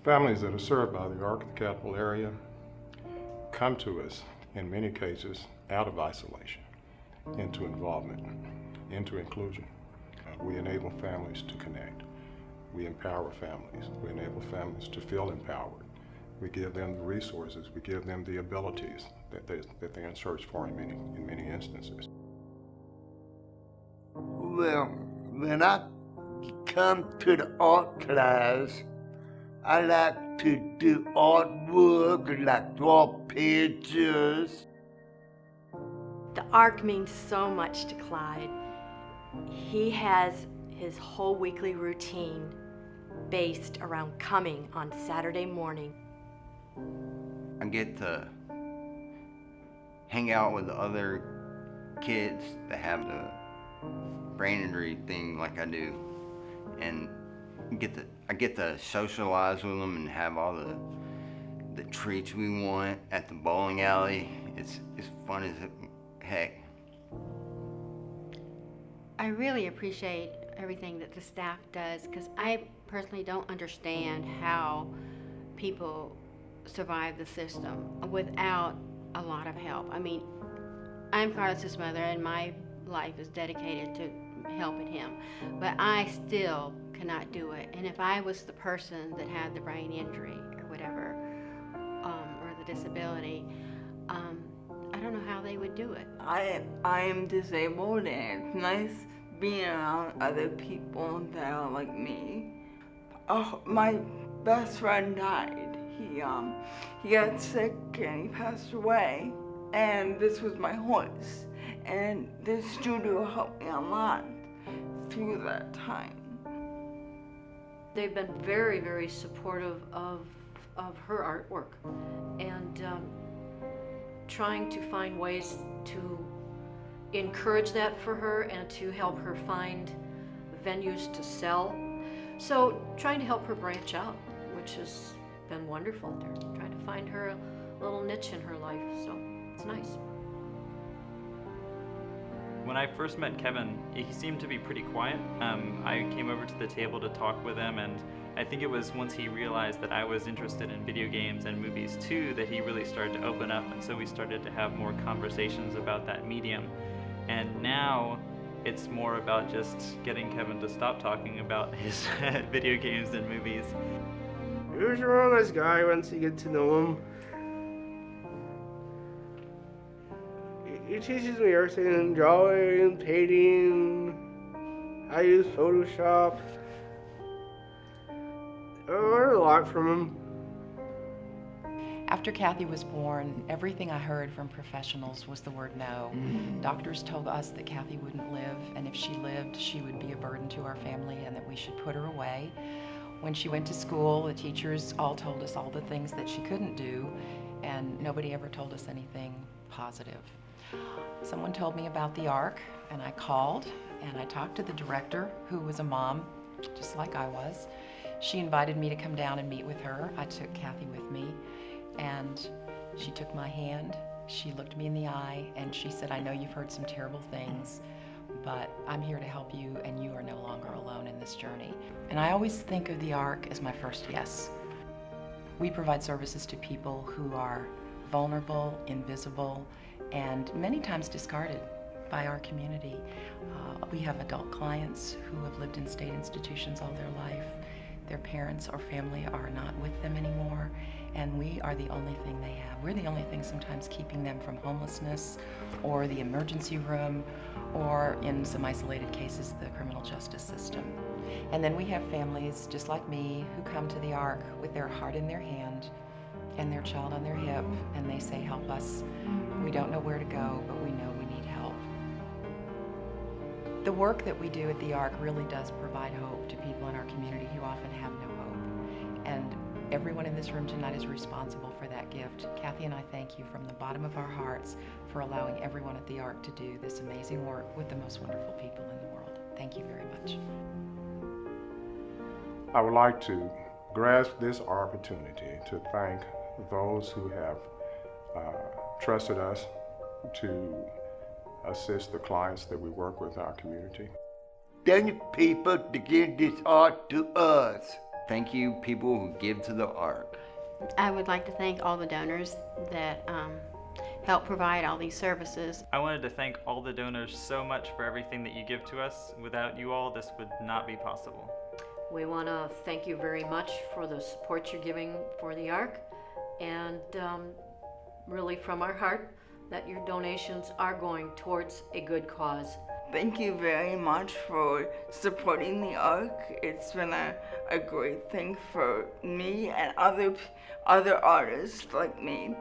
Families that are served by the ARC of the Capital area come to us, in many cases, out of isolation, into involvement, into inclusion. We enable families to connect. We empower families. We enable families to feel empowered. We give them the resources. We give them the abilities that they're in search for in many instances. Well, when I come to the art class, I like to do artwork, like draw pictures. The ARC means so much to Clyde. He has his whole weekly routine based around coming on Saturday morning. I get to hang out with other kids that have the brain injury thing like I do, and I get to socialize with them and have all the treats we want at the bowling alley. It's fun as heck. I really appreciate everything that the staff does, because I personally don't understand how people survive the system without a lot of help. I mean, I'm Carlos's mother, and my life is dedicated to helping him, but I still cannot do it. And if I was the person that had the brain injury or whatever, or the disability, I don't know how they would do it. I am disabled, and it's nice being around other people that are like me. Oh, my best friend died. He got sick and he passed away, and this was my horse. And this studio helped me a lot through that time. They've been very, very supportive of her artwork, and trying to find ways to encourage that for her and to help her find venues to sell. So trying to help her branch out, which has been wonderful. They're trying to find her a little niche in her life, so it's nice. When I first met Kevin, he seemed to be pretty quiet. I came over to the table to talk with him, and I think it was once he realized that I was interested in video games and movies too that he really started to open up, and so we started to have more conversations about that medium. And now it's more about just getting Kevin to stop talking about his video games and movies. He was a real nice guy once you get to know him. He teaches me everything, drawing, painting, I use Photoshop. I learned a lot from him. After Kathy was born, everything I heard from professionals was the word no. Doctors told us that Kathy wouldn't live, and if she lived, she would be a burden to our family and that we should put her away. When she went to school, the teachers all told us all the things that she couldn't do, and nobody ever told us anything positive. Someone told me about the ARC, and I called, and I talked to the director, who was a mom, just like I was. She invited me to come down and meet with her. I took Kathy with me, and she took my hand, she looked me in the eye, and she said, I know you've heard some terrible things, but I'm here to help you, and you are no longer alone in this journey. And I always think of the ARC as my first yes. We provide services to people who are vulnerable, invisible, and many times discarded by our community. We have adult clients who have lived in state institutions all their life. Their parents or family are not with them anymore, and we are the only thing they have. We're the only thing sometimes keeping them from homelessness or the emergency room, or in some isolated cases, the criminal justice system. And then we have families just like me who come to the ARC with their heart in their hand and their child on their hip, and they say, help us. We don't know where to go, but we know we need help. The work that we do at the ARC really does provide hope to people in our community who often have no hope. And everyone in this room tonight is responsible for that gift. Kathy and I thank you from the bottom of our hearts for allowing everyone at the ARC to do this amazing work with the most wonderful people in the world. Thank you very much. I would like to grasp this opportunity to thank those who have trusted us to assist the clients that we work with in our community. Thank you, people, to give this art to us. Thank you, people who give to the Ark. I would like to thank all the donors that help provide all these services. I wanted to thank all the donors so much for everything that you give to us. Without you all, this would not be possible. We want to thank you very much for the support you're giving for the Ark, and really from our heart that your donations are going towards a good cause. Thank you very much for supporting the Ark. It's been a great thing for me and other artists like me.